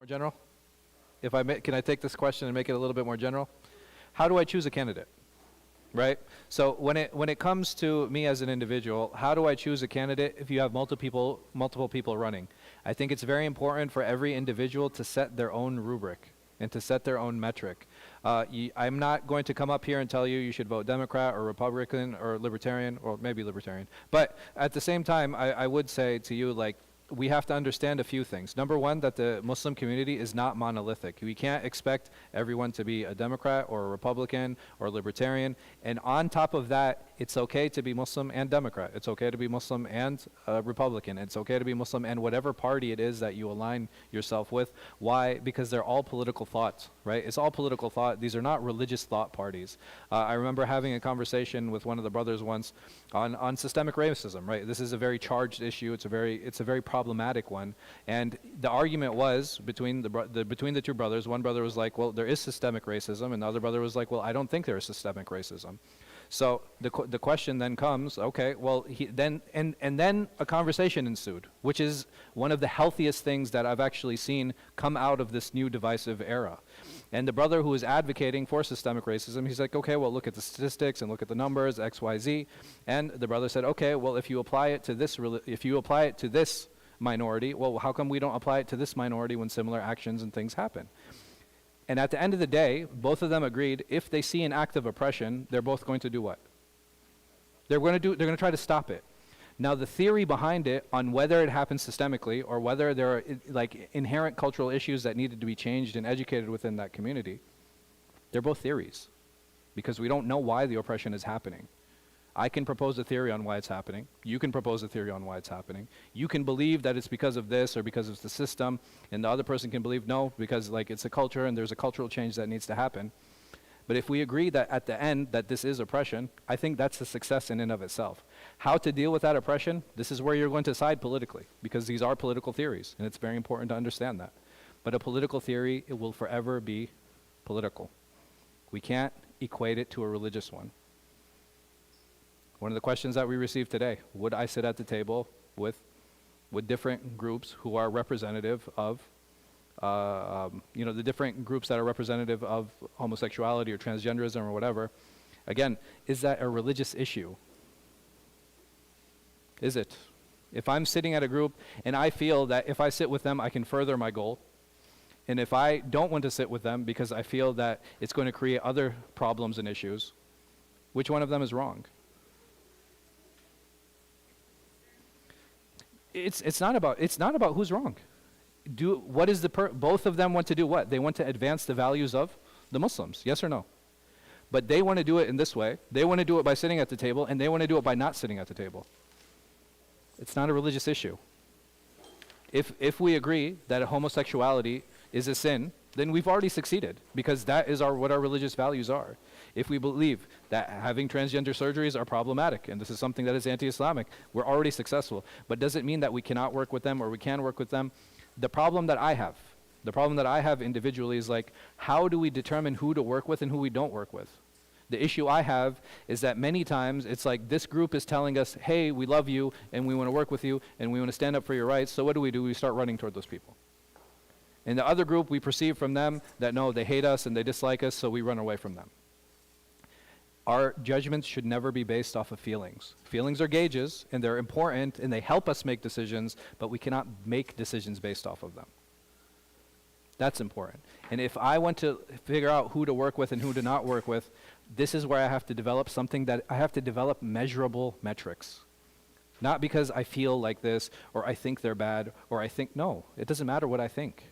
More general? Can I take this question and make it a little bit more general? How do I choose a candidate? Right? So when it comes to me as an individual, how do I choose a candidate if you have multiple people running? I think it's very important for every individual to set their own rubric and to set their own metric. I'm not going to come up here and tell you should vote Democrat or Republican or Libertarian, or maybe Libertarian. But at the same time, I would say to you, like, we have to understand a few things. Number one, that the Muslim community is not monolithic. We can't expect everyone to be a Democrat or a Republican or Libertarian. And on top of that, it's okay to be Muslim and Democrat. It's okay to be Muslim and Republican. It's okay to be Muslim and whatever party it is that you align yourself with. Why? Because they're all political thoughts, right? It's all political thought. These are not religious thought parties. I remember having a conversation with one of the brothers once on systemic racism, right? This is a very charged issue. It's a very problematic one. And the argument was between the two brothers. One brother was like, well, there is systemic racism, and the other brother was like, well, I don't think there is systemic racism. So the question then comes, okay, well, then a conversation ensued, which is one of the healthiest things that I've actually seen come out of this new divisive era. And the brother who is advocating for systemic racism, he's like, okay, well, look at the statistics and look at the numbers, X, Y, Z. And the brother said, okay, well, if you apply it to this minority, well, how come we don't apply it to this minority when similar actions and things happen? And at the end of the day, both of them agreed, if they see an act of oppression, they're both going to do what? They're going to try to stop it. Now, the theory behind it on whether it happens systemically or whether there are like inherent cultural issues that needed to be changed and educated within that community, they're both theories, because we don't know why the oppression is happening. I can propose a theory on why it's happening. You can propose a theory on why it's happening. You can believe that it's because of this or because of the system, and the other person can believe no, because like it's a culture and there's a cultural change that needs to happen. But if we agree that at the end that this is oppression, I think that's a success in and of itself. How to deal with that oppression, this is where you're going to side politically, because these are political theories, and it's very important to understand that. But a political theory, it will forever be political. We can't equate it to a religious one. One of the questions that we received today, would I sit at the table with different groups who are representative of, the different groups that are representative of homosexuality or transgenderism or whatever? Again, is that a religious issue? Is it? If I'm sitting at a group and I feel that if I sit with them, I can further my goal, and if I don't want to sit with them because I feel that it's going to create other problems and issues, which one of them is wrong? It's not about who's wrong. Both of them want to do what? They want to advance the values of the Muslims, yes or no? But they want to do it in this way. They want to do it by sitting at the table, and they want to do it by not sitting at the table. It's not a religious issue. If we agree that homosexuality is a sin, then we've already succeeded, because that is what our religious values are. If we believe that having transgender surgeries are problematic, and this is something that is anti-Islamic, we're already successful. But does it mean that we cannot work with them or we can work with them? The problem that I have individually is like, how do we determine who to work with and who we don't work with? The issue I have is that many times it's like this group is telling us, hey, we love you and we want to work with you and we want to stand up for your rights. So what do? We start running toward those people. And the other group, we perceive from them that no, they hate us and they dislike us, so we run away from them. Our judgments should never be based off of feelings. Feelings are gauges, and they're important, and they help us make decisions, but we cannot make decisions based off of them. That's important. And if I want to figure out who to work with and who to not work with, this is where I have to develop measurable metrics. Not because I feel like this, or I think they're bad, or no, it doesn't matter what I think.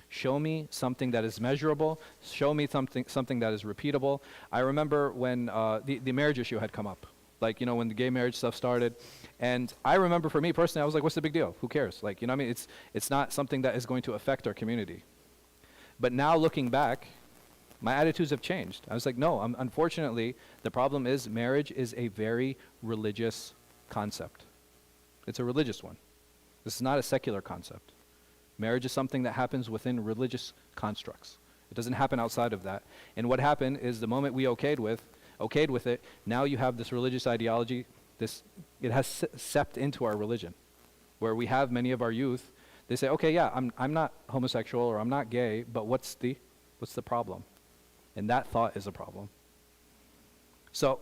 Show me something that is measurable. Show me something that is repeatable. I remember when the marriage issue had come up, like, when the gay marriage stuff started. And I remember for me personally, I was like, what's the big deal? Who cares? Like, it's not something that is going to affect our community. But now looking back, my attitudes have changed. I was like, no, unfortunately, the problem is marriage is a very religious concept. It's a religious one. This is not a secular concept. Marriage is something that happens within religious constructs. It doesn't happen outside of that. And what happened is the moment we okayed with it, now you have this religious ideology, it has seeped into our religion, where we have many of our youth They say, okay, yeah, I'm not homosexual or I'm not gay, but what's the problem? And that thought is a problem. So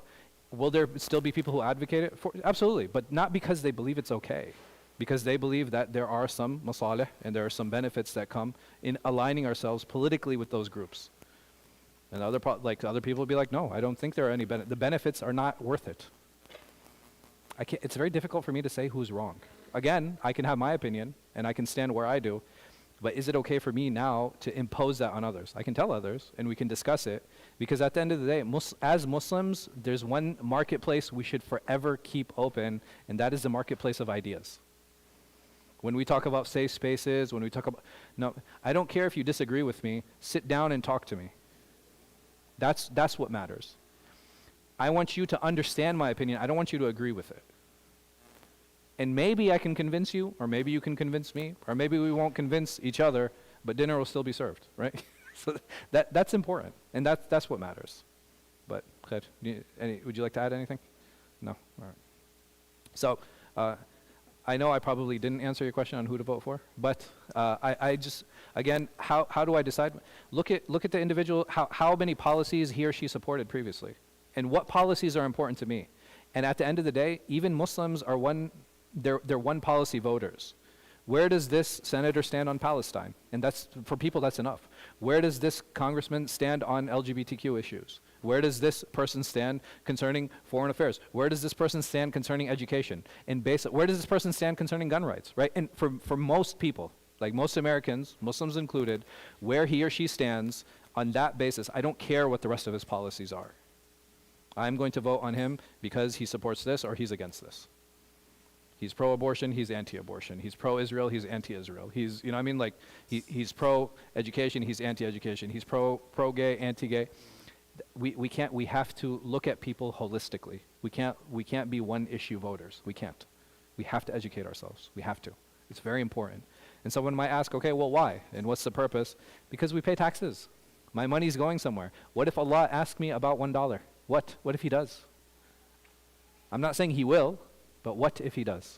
will there still be people who advocate it? Absolutely, but not because they believe it's okay. Because they believe that there are some masalih and there are some benefits that come in aligning ourselves politically with those groups. And other people will be like, no, I don't think there are any benefits. The benefits are not worth it. It's very difficult for me to say who's wrong. Again, I can have my opinion and I can stand where I do, but is it okay for me now to impose that on others? I can tell others and we can discuss it, because at the end of the day, as Muslims, there's one marketplace we should forever keep open, and that is the marketplace of ideas. When we talk about safe spaces, when we talk about, no, I don't care if you disagree with me, sit down and talk to me. That's what matters. I want you to understand my opinion. I don't want you to agree with it. And maybe I can convince you, or maybe you can convince me, or maybe we won't convince each other, but dinner will still be served, right? So that's important, and that's what matters. But, khair, would you like to add anything? No? All right. So, I know I probably didn't answer your question on who to vote for, but I just, again, how do I decide? Look at the individual, how many policies he or she supported previously, and what policies are important to me. And at the end of the day, even Muslims are they're one policy voters. Where does this senator stand on Palestine? And that's, for people, that's enough. Where does this congressman stand on LGBTQ issues? Where does this person stand concerning foreign affairs? Where does this person stand concerning education? And where does this person stand concerning gun rights, right? And for most people, like most Americans, Muslims included, where he or she stands on that basis, I don't care what the rest of his policies are. I'm going to vote on him because he supports this or he's against this. He's pro-abortion, he's anti-abortion. He's pro-Israel, he's anti-Israel. He's, you know what I mean? Like, he's pro-education, he's anti-education. He's pro-gay, anti-gay. We have to look at people holistically. We can't be one-issue voters. We can't. We have to educate ourselves. We have to. It's very important. And someone might ask, okay, well, why? And what's the purpose? Because we pay taxes. My money's going somewhere. What if Allah asks me about $1? What if he does? I'm not saying he will, but what if he does?